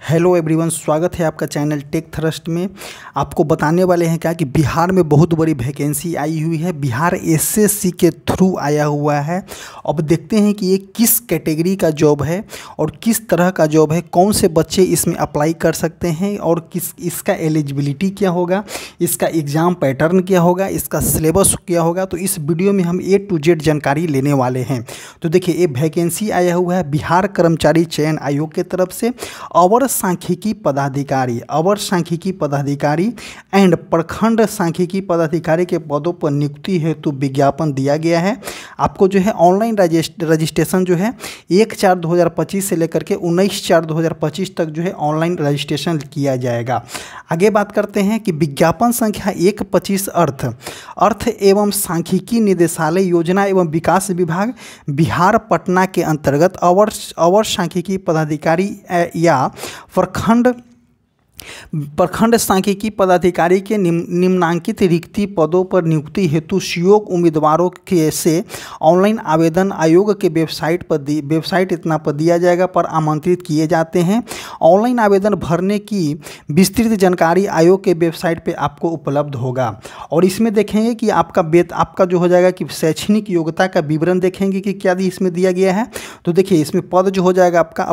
Hello everyone, स्वागत है आपका चैनल टेक थ्रस्ट में। आपको बताने वाले हैं क्या कि बिहार में बहुत बड़ी वैकेंसी आई हुई है। बिहार एसएससी के थ्रू आया हुआ है। अब देखते हैं कि ये किस कैटेगरी का जॉब है और किस तरह का जॉब है, कौन से बच्चे इसमें अप्लाई कर सकते हैं और किस इसका एलिजिबिलिटी क्या होगा, इसका एग्ज़ाम पैटर्न क्या होगा, इसका सिलेबस क्या होगा। तो इस वीडियो में हम A to Z जानकारी लेने वाले हैं। तो देखिए, ये वैकेंसी आया हुआ है बिहार कर्मचारी चयन आयोग की तरफ से। अवर सांख्यिकी पदाधिकारी एंड प्रखंड सांख्यिकी पदाधिकारी के पदों पर नियुक्ति हेतु विज्ञापन दिया गया है। आपको जो है ऑनलाइन रजिस्ट्रेशन जो है 1/4/2025 से लेकर के 19/4/2025 तक जो है ऑनलाइन रजिस्ट्रेशन किया जाएगा। आगे बात करते हैं कि विज्ञापन संख्या 125 अर्थ एवं सांख्यिकी निदेशालय योजना एवं विकास विभाग बिहार पटना के अंतर्गत अवर सांख्यिकी पदाधिकारी या प्रखंड सांख्यिकी पदाधिकारी के निम्नांकित रिक्ति पदों पर नियुक्ति हेतु योग्य उम्मीदवारों के से ऑनलाइन आवेदन आयोग के वेबसाइट इतना पर दिया जाएगा पर आमंत्रित किए जाते हैं। ऑनलाइन आवेदन भरने की विस्तृत जानकारी आयोग के वेबसाइट पे आपको उपलब्ध होगा। और इसमें देखेंगे कि आपका जो हो जाएगा कि शैक्षणिक योग्यता का विवरण देखेंगे कि क्या इसमें दिया गया है। तो देखिए, इसमें पद जो हो जाएगा आपका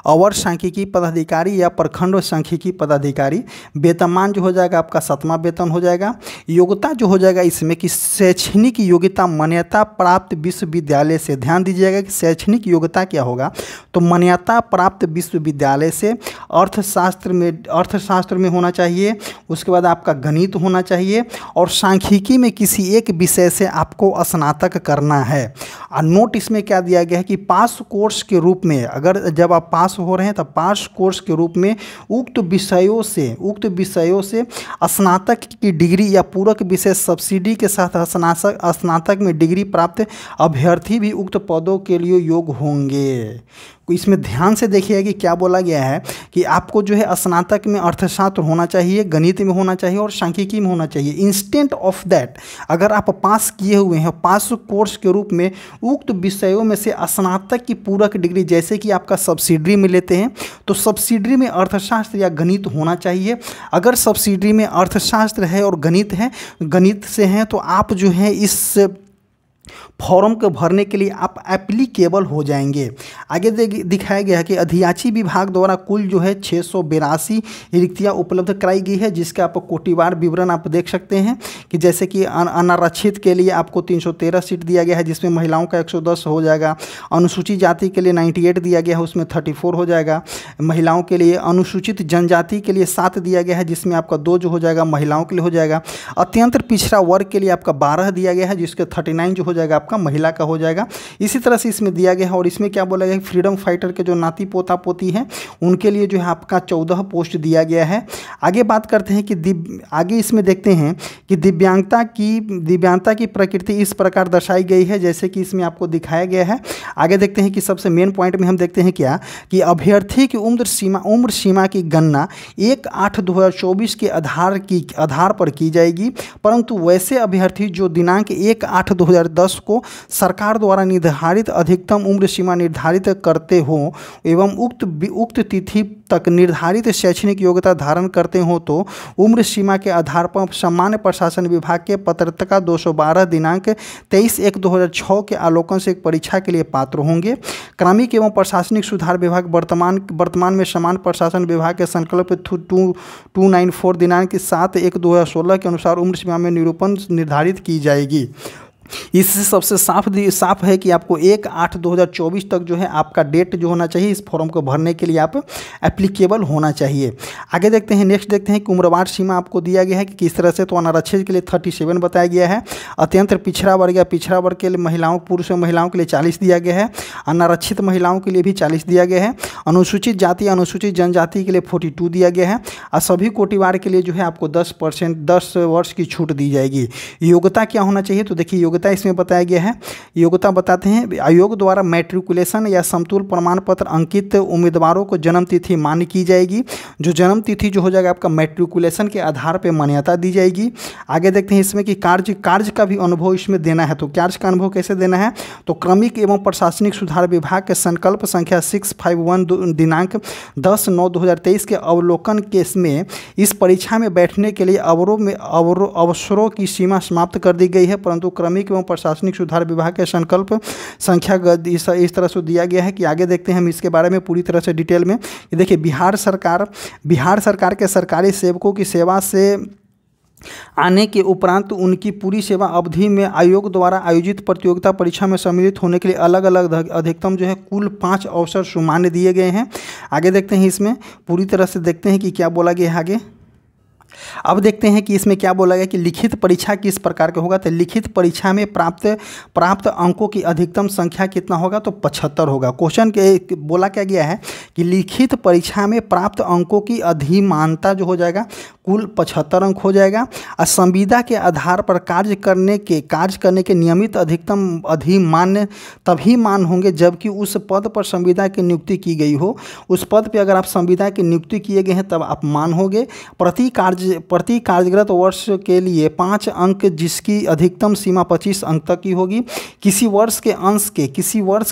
अवर सांख्यिकी पदाधिकारी या प्रखंड सांख्यिकी पदाधिकारी। वेतनमान जो हो जाएगा आपका 7वां वेतन हो जाएगा। योग्यता जो हो जाएगा इसमें कि शैक्षणिक योग्यता मान्यता प्राप्त विश्वविद्यालय से। ध्यान दीजिएगा कि शैक्षणिक योग्यता क्या होगा, तो मान्यता प्राप्त विश्वविद्यालय से। अर्थशास्त्र में होना चाहिए। उसके बाद आपका गणित होना चाहिए और सांख्यिकी में किसी एक विषय से आपको स्नातक करना है। और नोट इसमें क्या दिया गया है कि पास कोर्स के रूप में, अगर जब आप पास हो रहे हैं तो पास कोर्स के रूप में उक्त विषयों से स्नातक की डिग्री या पूरक विषय सब्सिडी के साथ स्नातक में डिग्री प्राप्त अभ्यर्थी भी उक्त पदों के लिए योग्य होंगे। इसमें ध्यान से देखिए कि क्या बोला गया है कि आपको जो है स्नातक में अर्थशास्त्र होना चाहिए, गणित में होना चाहिए और सांख्यिकी में होना चाहिए। इंस्टेंट ऑफ दैट, अगर आप पास किए हुए हैं पास कोर्स के रूप में उक्त विषयों में से स्नातक की पूरक डिग्री, जैसे कि आपका सब्सिडरी में लेते हैं तो सब्सिडरी में अर्थशास्त्र या गणित होना चाहिए। अगर सब्सिडरी में अर्थशास्त्र है और गणित से हैं तो आप जो है इस फॉर्म को भरने के लिए आप एप्लीकेबल हो जाएंगे। आगे दिखाया गया है कि अधियाची विभाग द्वारा कुल जो है 682 रिक्तियाँ उपलब्ध कराई गई है, जिसका आप कोटिवार विवरण आप देख सकते हैं कि जैसे कि अनारक्षित के लिए आपको 313 सीट दिया गया है, जिसमें महिलाओं का 110 हो जाएगा। अनुसूचित जाति के लिए 98 दिया गया है, उसमें 34 हो जाएगा महिलाओं के लिए। अनुसूचित जनजाति के लिए 7 दिया गया है, जिसमें आपका 2 जो हो जाएगा महिलाओं के लिए हो जाएगा। अत्यंत पिछड़ा वर्ग के लिए आपका 12 दिया गया है, जिसके 39 जो हो जाएगा आपका महिला का हो जाएगा। इसी तरह से इसमें दिया गया है। और इसमें क्या बोला गया है, फ्रीडम फाइटर के जो नाती पोता पोती हैं उनके लिए जो है आपका 14 पोस्ट दिया गया है। आगे बात करते हैं कि आगे इसमें देखते हैं कि दिव्यांगता की प्रकृति इस प्रकार दर्शाई गई है, जैसे कि इसमें आपको दिखाया गया है। आगे देखते हैं कि सबसे मेन पॉइंट में हम देखते हैं क्या कि अभ्यर्थी की उम्र सीमा की गणना 1/8/2024 के आधार पर की जाएगी, परंतु वैसे अभ्यर्थी जो दिनांक 1/8/2010 को सरकार द्वारा निर्धारित अधिकतम उम्र सीमा निर्धारित करते हो एवं उक्त तिथि तक निर्धारित शैक्षणिक योग्यता धारण करते हो तो उम्र सीमा के आधार पर सामान्य प्रशासन विभाग के पत्रत्रिका 212 दिनांक 23/1/2006 के आलोकन से एक परीक्षा के लिए पात्र होंगे। क्रमिक एवं प्रशासनिक सुधार विभाग वर्तमान में समान प्रशासन विभाग के संकल्प 294 दिनांक 7/1/2016 के अनुसार उम्र सीमा में निरूपण निर्धारित की जाएगी। इससे सबसे साफ है कि आपको 1/8/2024 तक जो है आपका डेट जो होना चाहिए इस फॉर्म को भरने के लिए आप एप्लीकेबल होना चाहिए। आगे देखते हैं, नेक्स्ट देखते हैं कि उम्रवार सीमा आपको दिया गया है कि किस तरह से। तो अनारक्षित के लिए 37 बताया गया है। अत्यंत पिछड़ा वर्ग या पिछड़ा वर्ग के लिए पुरुष महिलाओं के लिए 40 दिया गया है। अनारक्षित महिलाओं के लिए भी 40 दिया गया है। अनुसूचित जाति अनुसूचित जनजाति के लिए 42 दिया गया है। और सभी कोटिवार के लिए जो है आपको 10% 10 वर्ष की छूट दी जाएगी। योग्यता क्या होना चाहिए, तो देखिए योग्यता इसमें बताया गया है। योग्यता बताते हैं, आयोग द्वारा मैट्रिकुलेशन या समतुल प्रमाण पत्र अंकित उम्मीदवारों को जन्म तिथि मान्य की जाएगी। जो जन्म तिथि जो हो जाएगा आपका मैट्रिकुलेशन के आधार पर मान्यता दी जाएगी। आगे देखते हैं इसमें कि कार्य का भी अनुभव इसमें देना है। तो कार्य का अनुभव कैसे देना है, तो क्रमिक एवं प्रशासनिक सुधार विभाग के संकल्प संख्या 651 दिनांक 10/9/2023 के अवलोकन केस में इस परीक्षा में बैठने के लिए अवसरों की सीमा समाप्त कर दी गई है, परंतु क्रमिक एवं प्रशासनिक सुधार विभाग के संकल्प संख्या इस तरह से दिया गया है कि आगे देखते हैं हम इसके बारे में पूरी तरह से डिटेल में। देखिए बिहार सरकार के सरकारी सेवकों की सेवा से आने के उपरांत उनकी पूरी सेवा अवधि में आयोग द्वारा आयोजित प्रतियोगिता परीक्षा में सम्मिलित होने के लिए अलग अलग अधिकतम जो है कुल 5 अवसर सुमान्य दिए गए हैं। आगे देखते हैं इसमें पूरी तरह से देखते हैं कि क्या बोला गया है आगे। अब देखते हैं कि इसमें क्या बोला गया कि लिखित परीक्षा किस प्रकार का होगा। तो लिखित परीक्षा में प्राप्त अंकों की अधिकतम संख्या कितना होगा, तो 75 होगा। क्वेश्चन के बोला क्या गया है कि लिखित परीक्षा में प्राप्त अंकों की अधिमानता जो हो जाएगा कुल 75 अंक हो जाएगा। और संविदा के आधार पर कार्य करने के नियमित अधिकतम अधिमान्य तभी मान होंगे जबकि उस पद पर संविदा की नियुक्ति की गई हो। उस पद पर अगर आप संविदा की नियुक्ति किए गए हैं तब आप मान होंगे। प्रति कार्यरत वर्ष के लिए 5 अंक जिसकी अधिकतम सीमा 25 अंक तक की होगी। किसी वर्ष के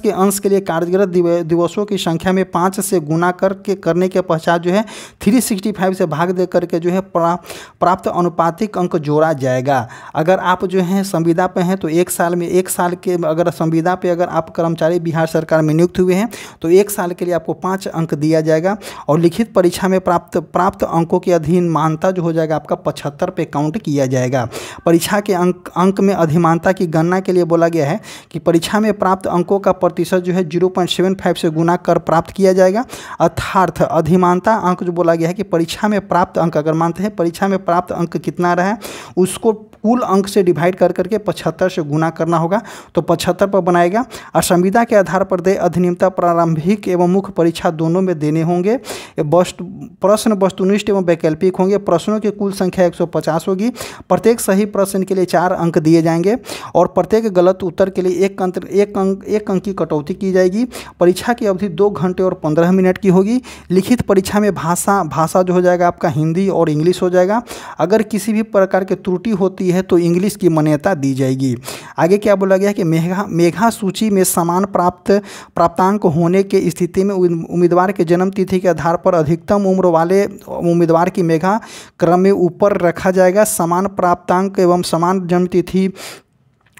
अंश के लिए कार्यरत दिवसों की संख्या में 5 से गुना करने के पश्चात जो है 365 से भाग दे करके जो है प्राप्त अनुपातिक अंक जोड़ा जाएगा। अगर आप जो है संविदा पे हैं तो एक साल के अगर संविदा पे अगर आप कर्मचारी बिहार सरकार में नियुक्त हुए हैं तो 1 साल के लिए आपको 5 अंक दिया जाएगा। और लिखित परीक्षा में प्राप्त अंकों की अधिमानता जो हो जाएगा आपका 75 पे काउंट किया जाएगा। परीक्षा के अंक में अधिमानता की गणना के लिए बोला गया है कि परीक्षा में प्राप्त अंकों का प्रतिशत जो है 0.75 से गुना कर प्राप्त किया जाएगा। अर्थात अधिमानता अंक जो बोला गया है कि परीक्षा में प्राप्त अंक अगर मानते हैं परीक्षा में प्राप्त अंक कितना रहा है उसको कुल अंक से डिवाइड कर करके 75 से गुना करना होगा, तो 75 पर बनाएगा। और संविदा के आधार पर दे अधिनियमता प्रारंभिक एवं मुख्य परीक्षा दोनों में देने होंगे। प्रश्न वस्तुनिष्ठ एवं वैकल्पिक होंगे। प्रश्नों की कुल संख्या 150 होगी। प्रत्येक सही प्रश्न के लिए 4 अंक दिए जाएंगे और प्रत्येक गलत उत्तर के लिए एक अंक की कटौती की जाएगी। परीक्षा की अवधि 2 घंटे और 15 मिनट की होगी। लिखित परीक्षा में भाषा जो हो जाएगा आपका हिंदी और इंग्लिश हो जाएगा। अगर किसी भी प्रकार की त्रुटि होती है तो इंग्लिश की मान्यता दी जाएगी। आगे क्या बोला गया है कि मेघा सूची में समान प्राप्तांक होने के स्थिति में उम्मीदवार के जन्म तिथि के आधार पर अधिकतम उम्र वाले उम्मीदवार की मेघा क्रम में ऊपर रखा जाएगा। समान प्राप्तांक एवं समान जन्म तिथि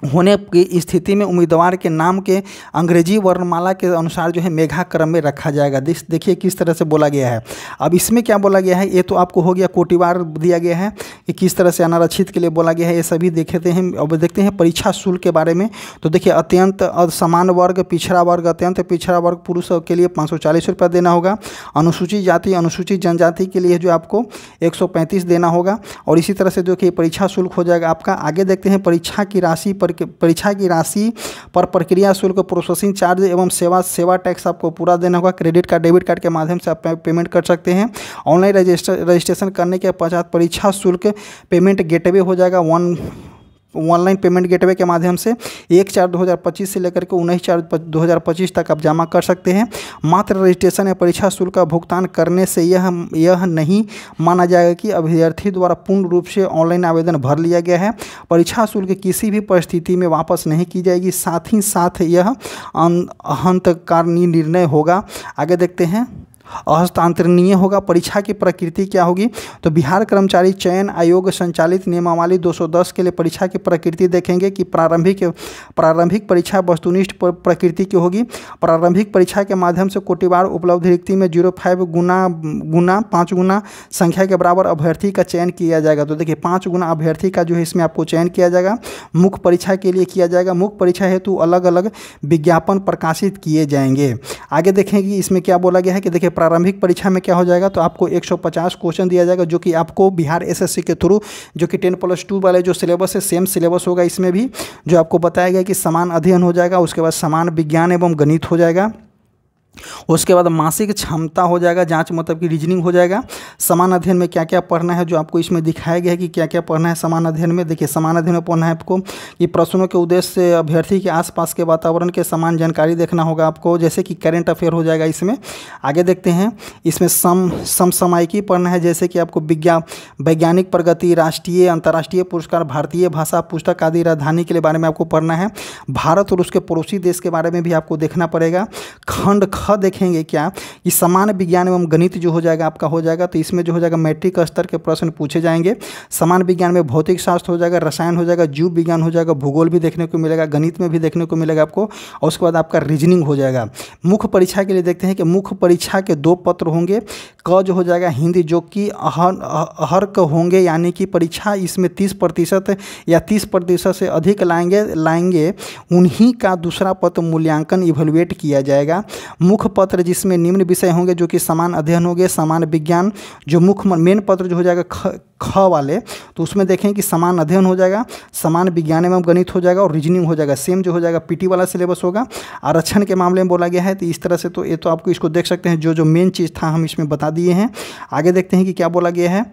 होने की स्थिति में उम्मीदवार के नाम के अंग्रेजी वर्णमाला के अनुसार जो है मेघा क्रम में रखा जाएगा। देखिए किस तरह से बोला गया है। अब इसमें क्या बोला गया है, ये तो आपको हो गया कोटिवार दिया गया है कि किस तरह से अनारक्षित के लिए बोला गया है, ये सभी देखते हैं। अब देखते हैं परीक्षा शुल्क के बारे में। तो देखिए अत्यंत असमान वर्ग, पिछड़ा वर्ग, अत्यंत पिछड़ा वर्ग पुरुष के लिए 540 रुपये देना होगा। अनुसूचित जाति अनुसूचित जनजाति के लिए जो आपको 135 देना होगा। और इसी तरह से जो कि परीक्षा शुल्क हो जाएगा आपका। आगे देखते हैं परीक्षा की राशि पर प्रक्रिया शुल्क, प्रोसेसिंग चार्ज एवं सेवा टैक्स आपको पूरा देना होगा। क्रेडिट कार्ड डेबिट कार्ड के माध्यम से आप पेमेंट कर सकते हैं। ऑनलाइन रजिस्ट्रेशन करने के पश्चात परीक्षा शुल्क पेमेंट गेटवे हो जाएगा। ऑनलाइन पेमेंट गेटवे के माध्यम से 1/4/2025 से लेकर के 19/4/2025 तक आप जमा कर सकते हैं। मात्र रजिस्ट्रेशन या परीक्षा शुल्क का भुगतान करने से यह नहीं माना जाएगा कि अभ्यर्थी द्वारा पूर्ण रूप से ऑनलाइन आवेदन भर लिया गया है। परीक्षा शुल्क किसी भी परिस्थिति में वापस नहीं की जाएगी। साथ ही साथ यह अंतःकालीन निर्णय होगा। आगे देखते हैं हस्तांतरणीय होगा। परीक्षा की प्रकृति क्या होगी, तो बिहार कर्मचारी चयन आयोग संचालित नियमावली 210 के लिए परीक्षा की प्रकृति देखेंगे कि प्रारंभिक परीक्षा वस्तुनिष्ठ प्रकृति की होगी। प्रारंभिक परीक्षा के माध्यम से कोटिवार उपलब्धि रिक्ति में 0.5 गुना 5 गुना संख्या के बराबर अभ्यर्थी का चयन किया जाएगा। तो देखिए 5 गुना अभ्यर्थी का जो है इसमें आपको चयन किया जाएगा। मुख्य परीक्षा के लिए किया जाएगा। मुख्य परीक्षा हेतु अलग अलग विज्ञापन प्रकाशित किए जाएंगे। आगे देखेंगे इसमें क्या बोला गया है कि देखिए प्रारंभिक परीक्षा में क्या हो जाएगा, तो आपको 150 क्वेश्चन दिया जाएगा जो कि आपको बिहार एसएससी के थ्रू जो कि 10+2 वाले जो सिलेबस है सेम सिलेबस होगा। इसमें भी जो आपको बताया गया कि समान अध्ययन हो जाएगा, उसके बाद समान विज्ञान एवं गणित हो जाएगा। उसके बाद मासिक क्षमता हो जाएगा, जांच मतलब कि रीजनिंग हो जाएगा। समान अध्ययन में क्या क्या पढ़ना है, जो आपको इसमें दिखाया गया है कि क्या क्या पढ़ना है समान अध्ययन में। देखिए समान अध्ययन में पढ़ना है आपको कि प्रश्नों के उद्देश्य से अभ्यर्थी के आसपास के वातावरण के समान जानकारी देखना होगा आपको, जैसे कि करेंट अफेयर हो जाएगा इसमें। आगे देखते हैं, इसमें समसामयिकी पढ़ना है, जैसे कि आपको वैज्ञानिक प्रगति, राष्ट्रीय अंतर्राष्ट्रीय पुरस्कार, भारतीय भाषा पुस्तक आदि राजधानी के बारे में आपको पढ़ना है। भारत और उसके पड़ोसी देश के बारे में भी आपको देखना पड़ेगा। खंड ख देखेंगे क्या कि समान विज्ञान एवं गणित जो हो जाएगा आपका हो जाएगा, तो इसमें जो हो जाएगा मैट्रिक स्तर के प्रश्न पूछे जाएंगे। समान विज्ञान में भौतिक शास्त्र हो जाएगा, रसायन हो जाएगा, जीव विज्ञान हो जाएगा, भूगोल भी देखने को मिलेगा, गणित में भी देखने को मिलेगा आपको, और उसके बाद आपका रीजनिंग हो जाएगा। मुख्य परीक्षा के लिए देखते हैं कि मुख्य परीक्षा के 2 पत्र होंगे। क जो हो जाएगा हिंदी, जो कि अहर्क होंगे, यानी कि परीक्षा इसमें 30% या 30% से अधिक लाएंगे उन्हीं का दूसरा पत्र मूल्यांकन इवैल्यूएट किया जाएगा। मुख्य पत्र जिसमें निम्न विषय होंगे, जो कि समान अध्ययन होंगे, समान विज्ञान, जो मुख्य मेन पत्र जो हो जाएगा ख वाले, तो उसमें देखें कि समान अध्ययन हो जाएगा, समान विज्ञान एवं गणित हो जाएगा, और रीजनिंग हो जाएगा। सेम जो हो जाएगा पीटी वाला सिलेबस होगा। आरक्षण के मामले में बोला गया है, तो इस तरह से तो ये तो आपको इसको देख सकते हैं, जो मेन चीज़ था हम इसमें बता दिए हैं। आगे देखते हैं कि क्या बोला गया है।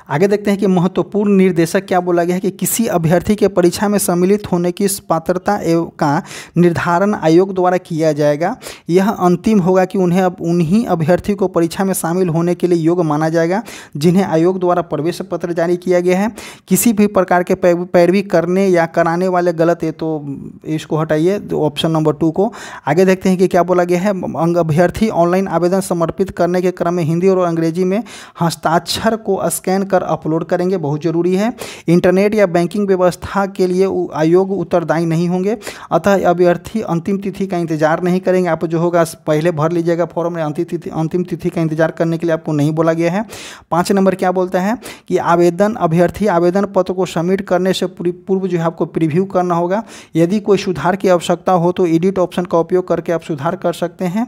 आगे देखते हैं कि महत्वपूर्ण निर्देशक क्या बोला गया है कि किसी अभ्यर्थी के परीक्षा में सम्मिलित होने की पात्रता एवं का निर्धारण आयोग द्वारा किया जाएगा। यह अंतिम होगा कि उन्हीं अभ्यर्थी को परीक्षा में शामिल होने के लिए योग्य माना जाएगा जिन्हें आयोग द्वारा प्रवेश पत्र जारी किया गया है। किसी भी प्रकार के पैरवी करने या कराने वाले गलत है तो इसको हटाइए, ऑप्शन नंबर 2 को। आगे देखते हैं कि क्या बोला गया है। अभ्यर्थी ऑनलाइन आवेदन समर्पित करने के क्रम में हिंदी और अंग्रेजी में हस्ताक्षर को स्कैन कर अपलोड करेंगे, बहुत जरूरी है। इंटरनेट या बैंकिंग व्यवस्था के लिए आयोग उत्तरदायी नहीं होंगे, अतः अभ्यर्थी अंतिम तिथि का इंतजार नहीं करेंगे। आप जो होगा पहले भर लीजिएगा फॉर्म में, अंतिम तिथि का इंतजार करने के लिए आपको नहीं बोला गया है। 5 नंबर क्या बोलता है कि अभ्यर्थी आवेदन पत्र को सबमिट करने से पूर्व जो है आपको प्रीव्यू करना होगा। यदि कोई सुधार की आवश्यकता हो तो एडिट ऑप्शन का उपयोग करके आप सुधार कर सकते हैं।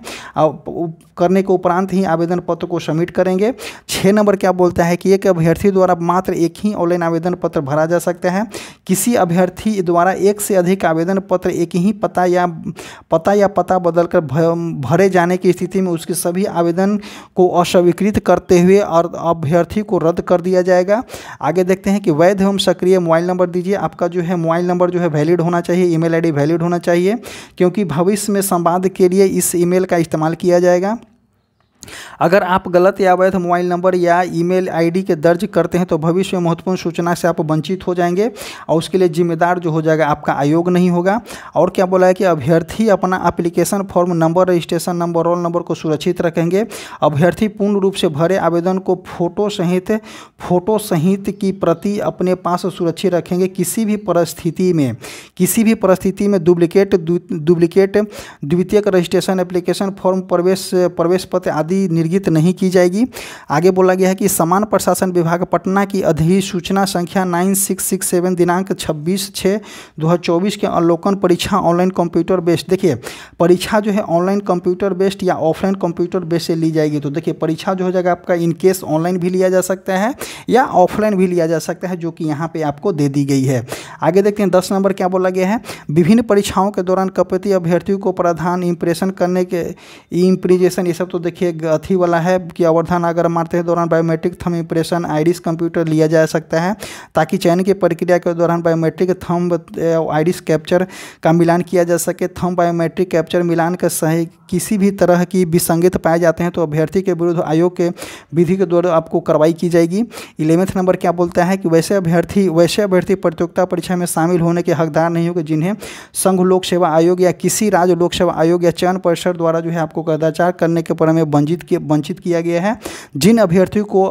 करने के उपरांत ही आवेदन पत्र को सबमिट करेंगे। 6 नंबर क्या बोलता है कि एक अभ्यर्थी द्वारा मात्र एक ही ऑनलाइन आवेदन पत्र भरा जा सकता है। किसी अभ्यर्थी द्वारा एक से अधिक आवेदन पत्र एक ही पता या पता बदलकर भरे जाने की स्थिति में उसके सभी आवेदन को अस्वीकृत करते हुए और अभ्यर्थी को रद्द कर दिया जाएगा। आगे देखते हैं कि वैध एवं सक्रिय मोबाइल नंबर दीजिए। आपका जो है मोबाइल नंबर जो है वैलिड होना चाहिए, ईमेल आईडी वैलिड होना चाहिए, क्योंकि भविष्य में संवाद के लिए इस ईमेल का इस्तेमाल किया जाएगा। अगर आप गलत या अवैध मोबाइल नंबर या ईमेल आईडी के दर्ज करते हैं तो भविष्य में महत्वपूर्ण सूचना से आप वंचित हो जाएंगे और उसके लिए जिम्मेदार जो हो जाएगा आपका आयोग नहीं होगा। और क्या बोला है कि अभ्यर्थी अपना application form number, registration number, roll number को सुरक्षित रखेंगे। अभ्यर्थी पूर्ण रूप से भरे आवेदन को फोटो सहित की प्रति अपने पास सुरक्षित रखेंगे। किसी भी परिस्थिति में डुप्लीकेट द्वितीयक रजिस्ट्रेशन एप्लीकेशन फॉर्म, प्रवेश पत्र आदि निर्गत नहीं की जाएगी। आगे बोला गया है कि समान प्रशासन विभाग पटना की अधिसूचना संख्या 9667 दिनांक 26/6/2024 के अवलोकन परीक्षा ऑनलाइन कंप्यूटर बेस्ड, देखिए परीक्षा जो है ऑनलाइन कंप्यूटर बेस्ड या ऑफलाइन कंप्यूटर बेस्ड से ली जाएगी। तो देखिए परीक्षा जो हो जाएगा आपका इनकेस ऑनलाइन भी लिया जा सकता है या ऑफलाइन भी लिया जा सकता है, जो कि यहाँ पे आपको दे दी गई है। आगे देखते हैं 10 नंबर क्या बोला गया है। विभिन्न परीक्षाओं के दौरान कपति अभ्यर्थियों को प्रधान इंप्रेशन करने के इम्प्रीजेशन, ये सब तो देखिए अथी वाला है कि अवधान अगर मारते हैं दौरान biometric thumb impression iris computer लिया जा सकता है, ताकि चयन की प्रक्रिया के दौरान बायोमेट्रिक थंब आइरिस कैप्चर का मिलान किया जा सके। थंब बायोमेट्रिक कैप्चर मिलान का सही किसी भी तरह की विसंगत पाए जाते हैं तो अभ्यर्थी के विरुद्ध आयोग के विधि के द्वारा आपको कार्रवाई की जाएगी। 11वें नंबर क्या बोलता है कि वैसे अभ्यर्थी प्रतियोगिता परीक्षा में शामिल होने के हकदार नहीं होंगे जिन्हें संघ लोक सेवा आयोग या किसी राज्य लोक सेवा आयोग या चयन परिषद द्वारा जो है आपको कदाचार करने के पर में वंचित किया गया है। जिन अभ्यर्थी को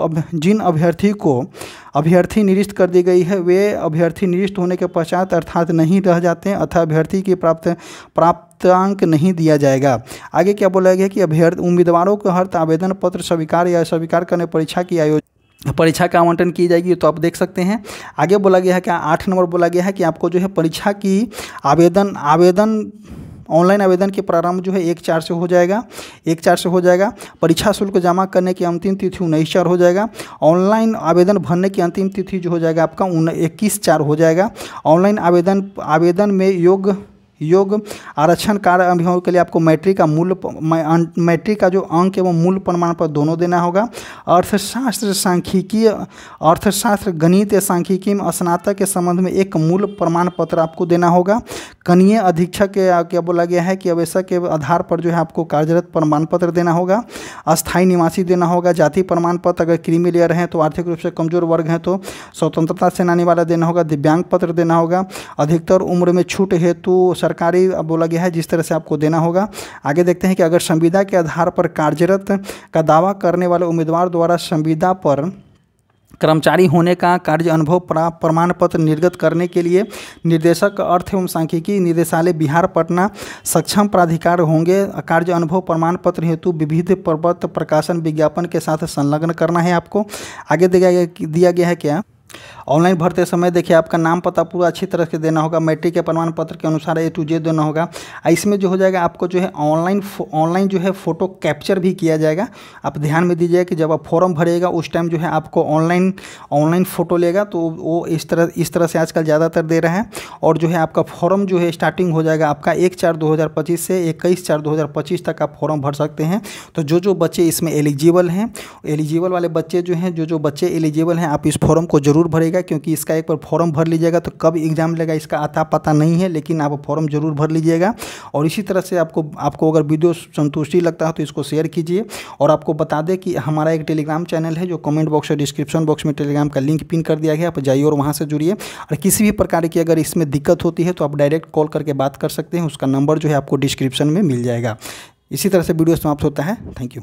अभ्यर्थी निरस्त कर दी गई है वे अभ्यर्थी निरस्त होने के पश्चात अर्थात नहीं रह जाते हैं, अतः अभ्यर्थी की प्राप्तांक नहीं दिया जाएगा। आगे क्या बोला गया कि उम्मीदवारों को हर आवेदन पत्र स्वीकार या अस्वीकार करने परीक्षा का आवंटन की जाएगी। तो आप देख सकते हैं आगे बोला गया है कि 8 नंबर बोला गया है कि आपको जो है परीक्षा की आवेदन ऑनलाइन आवेदन के प्रारंभ जो है 1/4 से हो जाएगा। परीक्षा शुल्क जमा करने की अंतिम तिथि 19/4 हो जाएगा। ऑनलाइन आवेदन भरने की अंतिम तिथि जो हो जाएगा आपका 21/4 हो जाएगा। ऑनलाइन आवेदन में योग आरक्षण कार्य अभिभावकों के लिए आपको मैट्रिक का मैट्रिक का जो अंक एवं मूल प्रमाण पत्र दोनों देना होगा। अर्थशास्त्र सांख्यिकी अर्थशास्त्र गणित या सांख्यिकी में स्नातक के संबंध में एक मूल प्रमाण पत्र आपको देना होगा। कनीय अधीक्षक क्या बोला गया है कि आवश्यक के आधार पर जो है आपको कार्यरत प्रमाण पत्र देना होगा। अस्थायी निवासी देना होगा। जाति प्रमाण पत्र अगर क्रीमी लेयर हैं तो आर्थिक रूप से कमजोर वर्ग हैं तो स्वतंत्रता सेनानी वाला देना होगा। दिव्यांग पत्र देना होगा। अधिकतर उम्र में छूट हेतु सरकारी बोला गया है जिस तरह से आपको देना होगा। आगे देखते हैं कि अगर संविदा के आधार पर कार्यरत का दावा करने वाले उम्मीदवार द्वारा संविदा पर कर्मचारी होने का कार्य अनुभव प्रमाण पत्र निर्गत करने के लिए निर्देशक अर्थ एवं सांख्यिकी निदेशालय बिहार पटना सक्षम प्राधिकार होंगे। कार्य अनुभव प्रमाण पत्र हेतु विविध प्रपत्र प्रकाशन विज्ञापन के साथ संलग्न करना है आपको। आगे दिया गया है क्या, ऑनलाइन भरते समय देखिए आपका नाम पता पूरा अच्छी तरह से देना होगा। मैट्रिक के प्रमाण पत्र के अनुसार A to Z देना होगा। इसमें जो हो जाएगा आपको जो है ऑनलाइन जो है फ़ोटो कैप्चर भी किया जाएगा। आप ध्यान में दीजिए कि जब आप फॉर्म भरिएगा उस टाइम जो है आपको ऑनलाइन फ़ोटो लेगा तो वो इस तरह से आजकल ज़्यादातर दे रहे हैं। और जो है आपका फॉर्म जो है स्टार्टिंग हो जाएगा आपका 1/4/2025 से 21/4/2025 तक आप फॉर्म भर सकते हैं। तो जो बच्चे इसमें एलिजिबल हैं, एलिजिबल वाले बच्चे जो हैं जो बच्चे एलिजिबल हैं आप इस फॉर्म को जरूर भरेगा, क्योंकि इसका एक बार फॉर्म भर लीजिएगा तो कब एग्जाम लेगा इसका आता पता नहीं है, लेकिन आप फॉर्म जरूर भर लीजिएगा। और इसी तरह से आपको अगर वीडियो संतुष्टि लगता है तो इसको शेयर कीजिए। और आपको बता दें कि हमारा एक टेलीग्राम चैनल है जो कमेंट बॉक्स और डिस्क्रिप्शन बॉक्स में टेलीग्राम का लिंक पिन कर दिया गया, आप जाइए और वहाँ से जुड़िए। और किसी भी प्रकार की अगर इसमें दिक्कत होती है तो आप डायरेक्ट कॉल करके बात कर सकते हैं, उसका नंबर जो है आपको डिस्क्रिप्शन में मिल जाएगा। इसी तरह से वीडियो समाप्त होता है। Thank you.